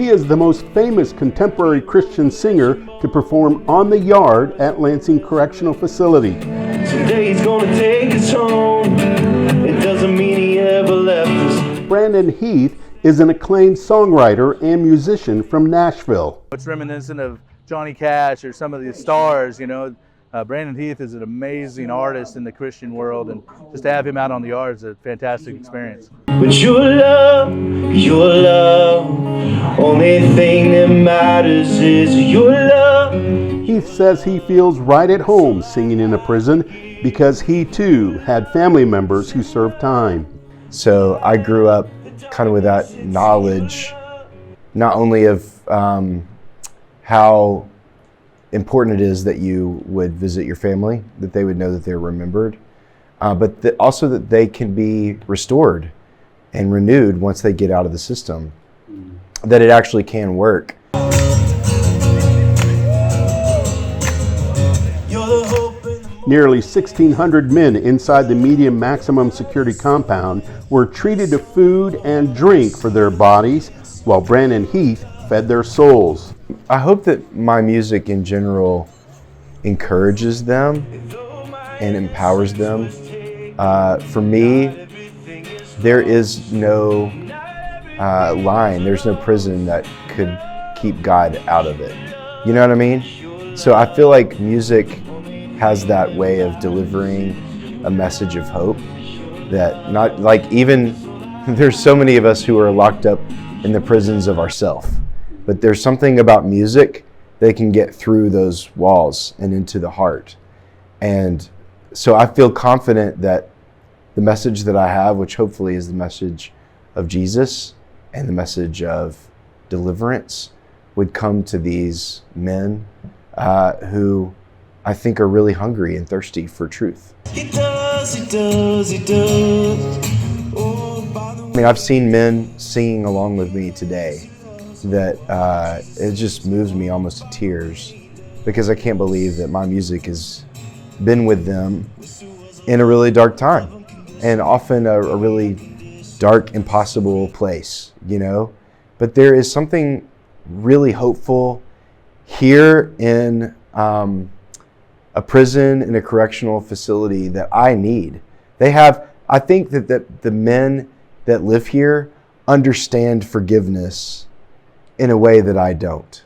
He is the most famous contemporary Christian singer to perform on the yard at Lansing Correctional Facility. Today he's gonna take us home. It doesn't mean he ever left us. Brandon Heath is an acclaimed songwriter and musician from Nashville. It's reminiscent of Johnny Cash or some of the stars, you know. Brandon Heath is an amazing artist in the Christian world, and just to have him out on the yard is a fantastic experience. But your love, only thing that matters is your love. Heath says he feels right at home singing in a prison because he too had family members who served time. So I grew up kind of with that knowledge, not only of how important it is that you would visit your family, that they would know that they're remembered, but also that they can be restored and renewed once they get out of the system, that it actually can work. Nearly 1,600 men inside the medium maximum security compound were treated to food and drink for their bodies, while Brandon Heath fed their souls. I hope that my music in general encourages them and empowers them. For me, there is no line, there's no prison that could keep God out of it. You know what I mean? So I feel like music has that way of delivering a message of hope that not like even there's so many of us who are locked up in the prisons of ourself. But there's something about music that can get through those walls and into the heart. And so I feel confident that the message that I have, which hopefully is the message of Jesus and the message of deliverance, would come to these men who I think are really hungry and thirsty for truth. He does, he does, he does. I mean, I've seen men singing along with me today that it just moves me almost to tears, because I can't believe that my music has been with them in a really dark time, and often a really dark, impossible place, you know. But there is something really hopeful here in a prison, in a correctional facility that I need. I think that the men that live here understand forgiveness in a way that I don't.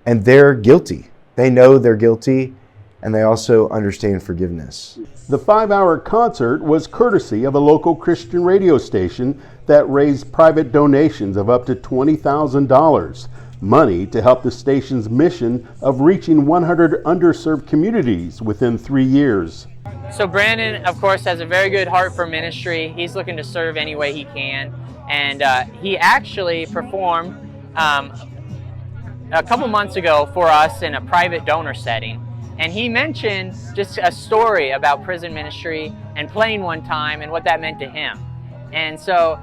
And they're guilty. They know they're guilty, and they also understand forgiveness. The 5-hour concert was courtesy of a local Christian radio station that raised private donations of up to $20,000, money to help the station's mission of reaching 100 underserved communities within 3 years. So Brandon, of course, has a very good heart for ministry. He's looking to serve any way he can. And he actually performed a couple months ago for us in a private donor setting. And he mentioned just a story about prison ministry and playing one time and what that meant to him. And so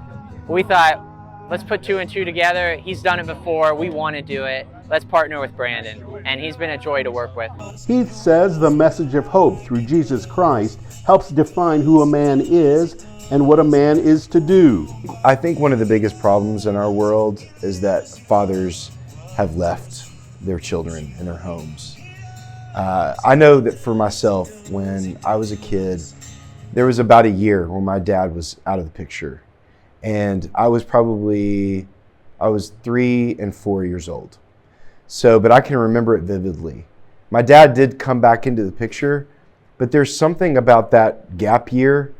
we thought, let's put 2 and 2 together. He's done it before. We want to do it. Let's partner with Brandon. And he's been a joy to work with. Heath says the message of hope through Jesus Christ helps define who a man is and what a man is to do. I think one of the biggest problems in our world is that fathers have left their children in their homes. I know that for myself, when I was a kid, there was about a year where my dad was out of the picture. And I was 3 and 4 years old. But I can remember it vividly. My dad did come back into the picture, but there's something about that gap year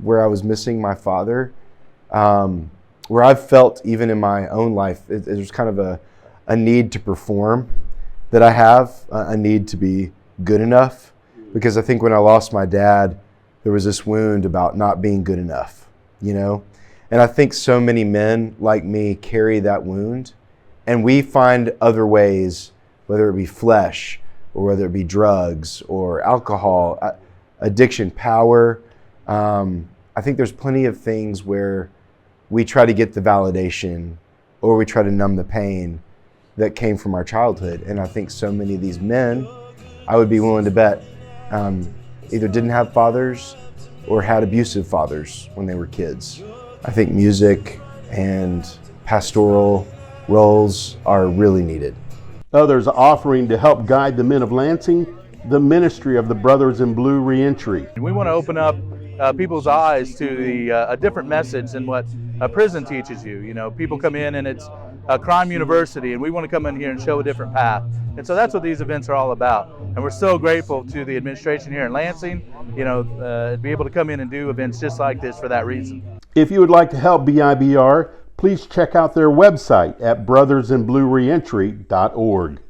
where I was missing my father, where I've felt even in my own life, there's kind of a need to perform that I have, a need to be good enough. Because I think when I lost my dad, there was this wound about not being good enough, you know? And I think so many men like me carry that wound, and we find other ways, whether it be flesh or whether it be drugs or alcohol, addiction, power. I think there's plenty of things where we try to get the validation or we try to numb the pain that came from our childhood. And I think so many of these men, I would be willing to bet, either didn't have fathers or had abusive fathers when they were kids. I think music and pastoral roles are really needed. Others offering to help guide the men of Lansing, the ministry of the Brothers in Blue Reentry. We want to open up people's eyes to a different message than what a prison teaches you. You know, people come in and it's a crime university, and we want to come in here and show a different path. And so that's what these events are all about. And we're so grateful to the administration here in Lansing, to be able to come in and do events just like this for that reason. If you would like to help BIBR, please check out their website at brothersinbluereentry.org.